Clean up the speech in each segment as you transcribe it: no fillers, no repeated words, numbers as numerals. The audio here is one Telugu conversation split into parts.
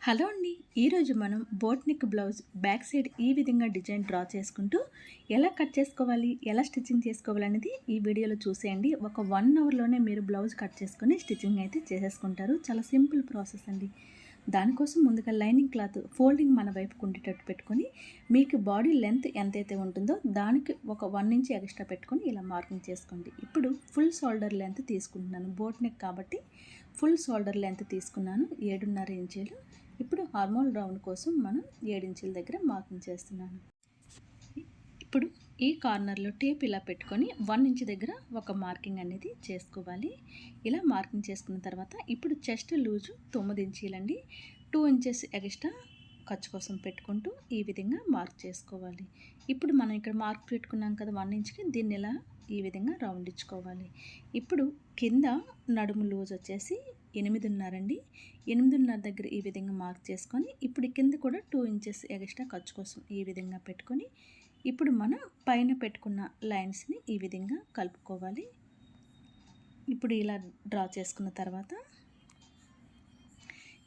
హలో అండి. ఈరోజు మనం boat neck blouse back side ఈ విధంగా డిజైన్ డ్రా చేసుకుంటూ ఎలా కట్ చేసుకోవాలి, ఎలా స్టిచ్చింగ్ చేసుకోవాలనేది ఈ వీడియోలో చూసేయండి. ఒక 1 అవర్లోనే మీరు బ్లౌజ్ కట్ చేసుకొని స్టిచ్చింగ్ అయితే చేసేసుకుంటారు. చాలా సింపుల్ ప్రాసెస్ అండి. దానికోసం ముందుగా లైనింగ్ క్లాత్ ఫోల్డింగ్ మన వైపుకు ఉండేటట్టు పెట్టుకొని మీకు బాడీ లెంత్ ఎంతైతే ఉంటుందో దానికి ఒక 1 ఇంచ్ ఎక్స్ట్రా పెట్టుకొని ఇలా మార్కింగ్ చేసుకోండి. ఇప్పుడు ఫుల్ షోల్డర్ లెంత్ తీసుకుంటున్నాను. బోట్ నెక్ కాబట్టి ఫుల్ షోల్డర్ లెంత్ తీసుకున్నాను 7.5 ఇంచీలు. ఇప్పుడు హార్మోల్ రౌండ్ కోసం మనం 7 ఇంచుల దగ్గర మార్కింగ్ చేస్తున్నాను. ఇప్పుడు ఈ కార్నర్లో టేప్ ఇలా పెట్టుకొని 1 ఇంచ్ దగ్గర ఒక మార్కింగ్ అనేది చేసుకోవాలి. ఇలా మార్కింగ్ చేసుకున్న తర్వాత ఇప్పుడు చెస్ట్ లూజు 9 ఇంచీలండి. 2 ఇంచెస్ ఎక్స్ట్రా ఖర్చు కోసం పెట్టుకుంటూ ఈ విధంగా మార్క్ చేసుకోవాలి. ఇప్పుడు మనం ఇక్కడ మార్క్ పెట్టుకున్నాం కదా 1 ఇంచ్కి, దీన్ని ఇలా ఈ విధంగా రౌండ్ ఇచ్చుకోవాలి. ఇప్పుడు కింద నడుము లూజ్ వచ్చేసి 8.5 అండి. 8.5 దగ్గర ఈ విధంగా మార్క్ చేసుకొని ఇప్పుడు కింద కూడా 2 ఇంచెస్ ఎక్స్ట్రా ఖర్చు కోసం ఈ విధంగా పెట్టుకొని ఇప్పుడు మనం పైన పెట్టుకున్న లైన్స్ని ఈ విధంగా కలుపుకోవాలి. ఇప్పుడు ఇలా డ్రా చేసుకున్న తర్వాత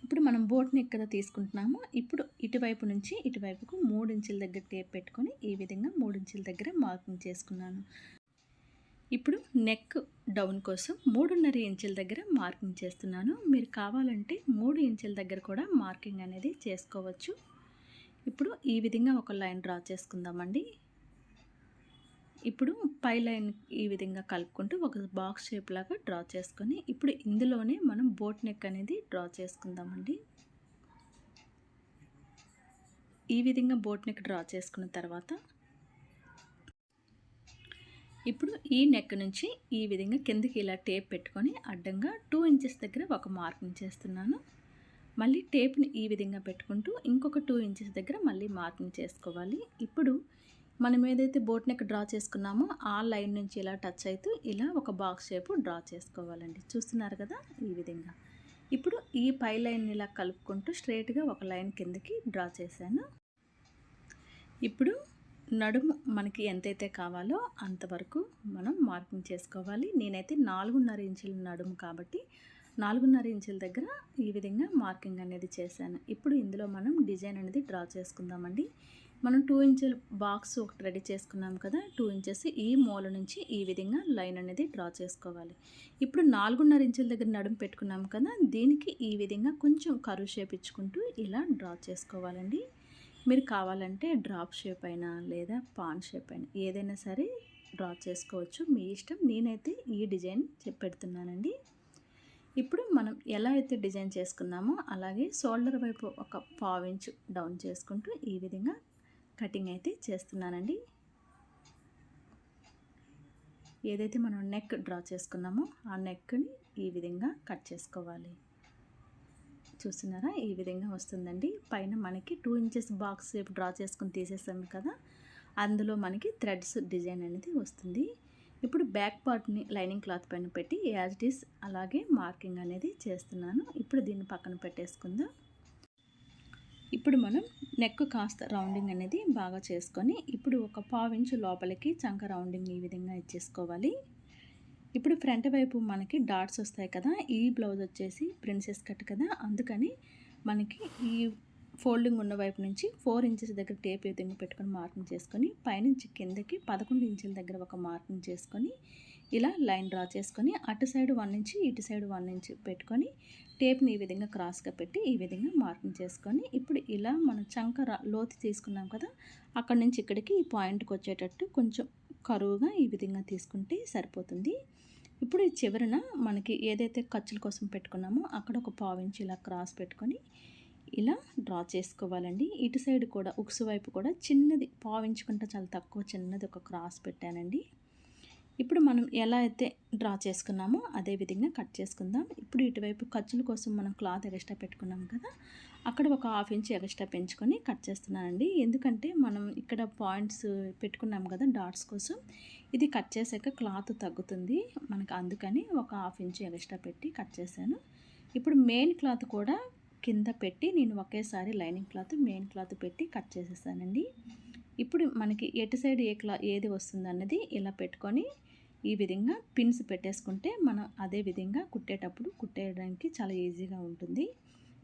ఇప్పుడు మనం బోట్ నెక్ కదా తీసుకుంటున్నాము. ఇప్పుడు ఇటువైపు నుంచి ఇటువైపుకు 3 ఇంచుల దగ్గర టేప్ పెట్టుకొని ఈ విధంగా 3 ఇంచుల దగ్గర మార్కింగ్ చేసుకున్నాను. ఇప్పుడు నెక్ డౌన్ కోసం 3.5 ఇంచుల దగ్గర మార్కింగ్ చేస్తున్నాను. మీరు కావాలంటే 3 ఇంచుల దగ్గర కూడా మార్కింగ్ అనేది చేసుకోవచ్చు. ఇప్పుడు ఈ విధంగా ఒక లైన్ డ్రా చేసుకుందామండి. ఇప్పుడు పై లైన్ ఈ విధంగా కలుపుకుంటూ ఒక బాక్స్ షేప్ లాగా డ్రా చేసుకొని ఇప్పుడు ఇందులోనే మనం బోట్ నెక్ అనేది డ్రా చేసుకుందామండి. ఈ విధంగా బోట్ నెక్ డ్రా చేసుకున్న తర్వాత ఇప్పుడు ఈ నెక్ నుంచి ఈ విధంగా కిందకి ఇలా టేప్ పెట్టుకొని అడ్డంగా 2 ఇంచెస్ దగ్గర ఒక మార్కింగ్ చేస్తున్నాను. మళ్ళీ టేప్ని ఈ విధంగా పెట్టుకుంటూ ఇంకొక 2 ఇంచెస్ దగ్గర మళ్ళీ మార్కింగ్ చేసుకోవాలి. ఇప్పుడు మనం ఏదైతే బోట్ నెక్ డ్రా చేసుకున్నామో ఆ లైన్ నుంచి ఇలా టచ్ అవుతూ ఇలా ఒక బాక్స్ షేపు డ్రా చేసుకోవాలండి. చూస్తున్నారు కదా ఈ విధంగా. ఇప్పుడు ఈ పై లైన్ ఇలా కలుపుకుంటూ స్ట్రైట్గా ఒక లైన్ కిందకి డ్రా చేశాను. ఇప్పుడు నడుము మనకి ఎంతైతే కావాలో అంతవరకు మనం మార్కింగ్ చేసుకోవాలి. నేనైతే 4.5 ఇంచుల నడుము కాబట్టి 4.5 ఇంచుల దగ్గర ఈ విధంగా మార్కింగ్ అనేది చేశాను. ఇప్పుడు ఇందులో మనం డిజైన్ అనేది డ్రా చేసుకుందామండి. మనం 2 ఇంచుల బాక్స్ ఒకటి రెడీ చేసుకున్నాం కదా, 2 ఇంచెస్ ఈ మూల నుంచి ఈ విధంగా లైన్ అనేది డ్రా చేసుకోవాలి. ఇప్పుడు 4.5 ఇంచుల దగ్గర నడుము పెట్టుకున్నాం కదా, దీనికి ఈ విధంగా కొంచెం కర్వ్ షేప్ ఇచ్చుకుంటూ ఇలా డ్రా చేసుకోవాలండి. మీరు కావాలంటే డ్రాప్ షేప్ అయినా లేదా పాన్ షేప్ అయినా ఏదైనా సరే డ్రా చేసుకోవచ్చు, మీ ఇష్టం. నేనైతే ఈ డిజైన్ పెడుతున్నానండి. ఇప్పుడు మనం ఎలా అయితే డిజైన్ చేసుకున్నామో అలాగే షోల్డర్ వైపు ఒక 1/2 ఇంచు డౌన్ చేసుకుంటూ ఈ విధంగా కటింగ్ అయితే చేస్తున్నానండి. ఏదైతే మనం నెక్ డ్రా చేసుకున్నామో ఆ నెక్ని ఈ విధంగా కట్ చేసుకోవాలి. చూస్తున్నారా ఈ విధంగా వస్తుందండి. పైన మనకి 2 ఇంచెస్ బాక్స్ షేప్ డ్రా చేసుకుని తీసేసాము కదా, అందులో మనకి థ్రెడ్స్ డిజైన్ అనేది వస్తుంది. ఇప్పుడు బ్యాక్ పార్ట్ని లైనింగ్ క్లాత్ పైన పెట్టి యాజ్ ఇట్ ఈస్ అలాగే మార్కింగ్ అనేది చేస్తున్నాను. ఇప్పుడు దీన్ని పక్కన పెట్టేసుకుందాం. ఇప్పుడు మనం నెక్ కాస్త రౌండింగ్ అనేది బాగా చేసుకొని ఇప్పుడు ఒక 1/2 ఇంచు లోపలికి చంక రౌండింగ్ ఈ విధంగా ఇచ్చేసుకోవాలి. ఇప్పుడు ఫ్రంట్ వైపు మనకి డాట్స్ వస్తాయి కదా, ఈ బ్లౌజ్ వచ్చేసి ప్రిన్సెస్ కట్ కదా, అందుకని మనకి ఈ ఫోల్డింగ్ ఉన్న వైపు నుంచి 4 ఇంచెస్ దగ్గర టేప్ ఈ విధంగా పెట్టుకొని మార్కింగ్ చేసుకొని పైనుంచి కిందకి 11 ఇంచుల దగ్గర ఒక మార్కింగ్ చేసుకొని ఇలా లైన్ డ్రా చేసుకొని అటు సైడ్ 1 ఇంచ్ ఇటు సైడ్ 1 ఇంచ్ పెట్టుకొని టేప్ని ఈ విధంగా క్రాస్గా పెట్టి ఈ విధంగా మార్కింగ్ చేసుకొని ఇప్పుడు ఇలా మనం చంక లోతు తీసుకున్నాం కదా, అక్కడి నుంచి ఇక్కడికి ఈ పాయింట్కి వచ్చేటట్టు కొంచెం కరువుగా ఈ విధంగా తీసుకుంటే సరిపోతుంది. ఇప్పుడు ఈ చివరన మనకి ఏదైతే ఖర్చుల కోసం పెట్టుకున్నామో అక్కడ ఒక 1/2 ఇంచ్ ఇలా క్రాస్ పెట్టుకొని ఇలా డ్రా చేసుకోవాలండి. ఇటు సైడ్ కూడా ఉక్సు వైపు కూడా చిన్నది 1/2 ఇంచ్ కంటే చాలా తక్కువ చిన్నది ఒక క్రాస్ పెట్టానండి. ఇప్పుడు మనం ఎలా అయితే డ్రా చేసుకున్నామో అదే విధంగా కట్ చేసుకుందాం. ఇప్పుడు ఇటువైపు ఖర్చుల కోసం మనం క్లాత్ ఎక్స్ట్రా పెట్టుకున్నాం కదా, అక్కడ ఒక 1/2 ఇంచ్ ఎక్స్ట్రా పెంచుకొని కట్ చేస్తున్నానండి. ఎందుకంటే మనం ఇక్కడ పాయింట్స్ పెట్టుకున్నాం కదా డాట్స్ కోసం, ఇది కట్ చేసాక క్లాత్ తగ్గుతుంది మనకు, అందుకని ఒక 1/2 ఇంచ్ ఎక్స్ట్రా పెట్టి కట్ చేశాను. ఇప్పుడు మెయిన్ క్లాత్ కూడా కింద పెట్టి నేను ఒకేసారి లైనింగ్ క్లాత్ మెయిన్ క్లాత్ పెట్టి కట్ చేసేసానండి. ఇప్పుడు మనకి ఎటు సైడ్ ఏది వస్తుంది అన్నది ఇలా పెట్టుకొని ఈ విధంగా పిన్స్ పెట్టేసుకుంటే మనం అదే విధంగా కుట్టేటప్పుడు కుట్టేయడానికి చాలా ఈజీగా ఉంటుంది.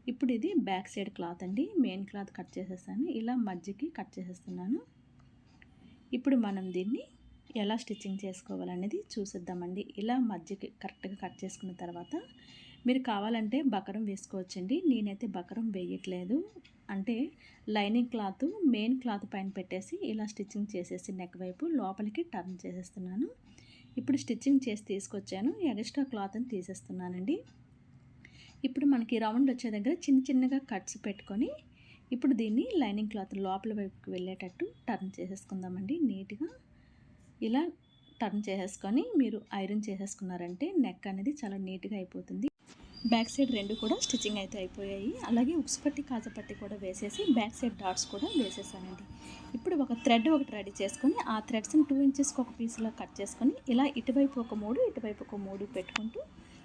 ఇప్పుడు ఇది బ్యాక్ సైడ్ క్లాత్ అండి. మెయిన్ క్లాత్ కట్ చేసేసాను. ఇలా మధ్యకి కట్ చేసేస్తున్నాను. ఇప్పుడు మనం దీన్ని ఎలా స్టిచ్చింగ్ చేసుకోవాలనేది చూసేద్దామండి. ఇలా మధ్యకి కరెక్ట్గా కట్ చేసుకున్న తర్వాత మీరు కావాలంటే బకరం వేసుకోవచ్చండి. నేనైతే బకరం వేయట్లేదు. అంటే లైనింగ్ క్లాత్ మెయిన్ క్లాత్ పైన పెట్టేసి ఇలా స్టిచ్చింగ్ చేసేసి నెక్ వైపు లోపలికి టర్న్ చేసేస్తున్నాను. ఇప్పుడు స్టిచ్చింగ్ చేసి తీసుకొచ్చాను. ఎక్స్ట్రా క్లాత్ని తీసేస్తున్నానండి. ఇప్పుడు మనకి రౌండ్ వచ్చే దగ్గర చిన్న చిన్నగా కట్స్ పెట్టుకొని ఇప్పుడు దీన్ని లైనింగ్ క్లాత్ లోపల వైపుకి వెళ్ళేటట్టు టర్న్ చేసేసుకుందామండి. నీట్గా ఇలా టర్న్ చేసేసుకొని మీరు ఐరన్ చేసేసుకున్నారంటే నెక్ అనేది చాలా నీట్గా అయిపోతుంది. బ్యాక్ సైడ్ రెండు కూడా స్టిచ్చింగ్ అయితే అయిపోయాయి. అలాగే ఉక్స్ పట్టి కాజపట్టి కూడా వేసేసి బ్యాక్ సైడ్ డాట్స్ కూడా వేసేసానండి. ఇప్పుడు ఒక థ్రెడ్ ఒకటి రెడీ చేసుకొని ఆ థ్రెడ్స్ని 2 ఇంచెస్కి ఒక పీస్లో కట్ చేసుకొని ఇలా ఇటువైపు ఒక 3 ఇటువైపు ఒక 3 పెట్టుకుంటూ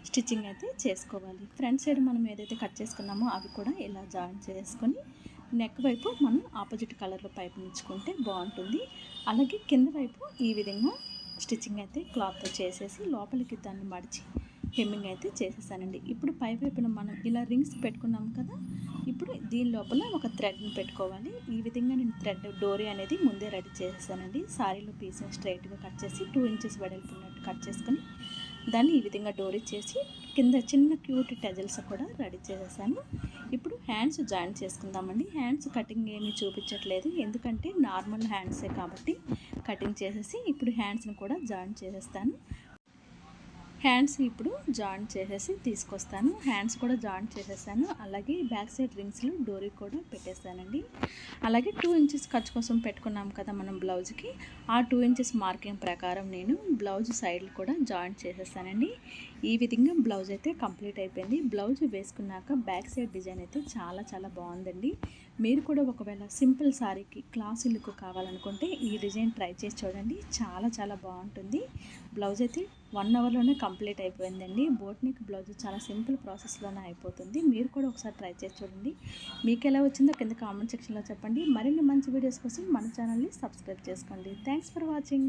స్టిచ్చింగ్ అయితే చేసుకోవాలి. ఫ్రంట్ సైడ్ మనం ఏదైతే కట్ చేసుకున్నామో అవి కూడా ఇలా జాయిన్ చేసుకొని నెక్ వైపు మనం ఆపోజిట్ కలర్లో పైపు ఉంచుకుంటే బాగుంటుంది. అలాగే కింద వైపు ఈ విధంగా స్టిచ్చింగ్ అయితే క్లాత్తో చేసేసి లోపలికి దాన్ని మడిచి హెమ్మింగ్ అయితే చేసేసానండి. ఇప్పుడు పై వైపున మనం ఇలా రింగ్స్ పెట్టుకున్నాం కదా, ఇప్పుడు దీని లోపల ఒక థ్రెడ్ని పెట్టుకోవాలి. ఈ విధంగా నేను థ్రెడ్ డోరీ అనేది ముందే రెడీ చేసేసానండి. సారీలో పీస్ని స్ట్రైట్గా కట్ చేసి 2 ఇంచెస్ వెడల్పున్నట్టు కట్ చేసుకొని దాన్ని ఈ విధంగా డోరీ చేసి కింద చిన్న క్యూట్ టెజల్స్ కూడా రెడీ చేసేసాను. ఇప్పుడు హ్యాండ్స్ జాయిన్ చేసుకుందామండి. హ్యాండ్స్ కటింగ్ ఏమీ చూపించట్లేదు, ఎందుకంటే నార్మల్ హ్యాండ్సే కాబట్టి కటింగ్ చేసేసి ఇప్పుడు హ్యాండ్స్ని కూడా జాయిన్ చేసేస్తాను. హ్యాండ్స్ ఇప్పుడు జాయిన్ చేసేసి తీసుకొస్తాను. హ్యాండ్స్ కూడా జాయిన్ చేసేసాను. అలాగే బ్యాక్ సైడ్ రింగ్స్లో డోరీ కూడా పెట్టేస్తానండి. అలాగే 2 ఇంచెస్ ఖర్చు కోసం పెట్టుకున్నాం కదా మనం బ్లౌజ్కి, ఆ 2 ఇంచెస్ మార్కింగ్ ప్రకారం నేను బ్లౌజ్ సైడ్లు కూడా జాయిన్ చేసేస్తానండి. ఈ విధంగా బ్లౌజ్ అయితే కంప్లీట్ అయిపోయింది. బ్లౌజ్ వేసుకున్నాక బ్యాక్ సైడ్ డిజైన్ అయితే చాలా బాగుందండి. మీరు కూడా ఒకవేళ సింపుల్ సారీకి క్లాసీ లుక్ కావాలనుకుంటే ఈ డిజైన్ ట్రై చేసి చూడండి. చాలా బాగుంటుంది. బ్లౌజ్ అయితే 1 అవర్లోనే కంప్లీట్ అయిపోయిందండి. బోట్ నెక్ బ్లౌజ్ చాలా సింపుల్ ప్రాసెస్లోనే అయిపోతుంది. మీరు కూడా ఒకసారి ట్రై చేసి చూడండి. మీకు ఎలా వచ్చిందో కింద కామెంట్ సెక్షన్లో చెప్పండి. మరిన్ని మంచి వీడియోస్ కోసం మన ఛానల్ని సబ్స్క్రైబ్ చేసుకోండి. Thanks for watching.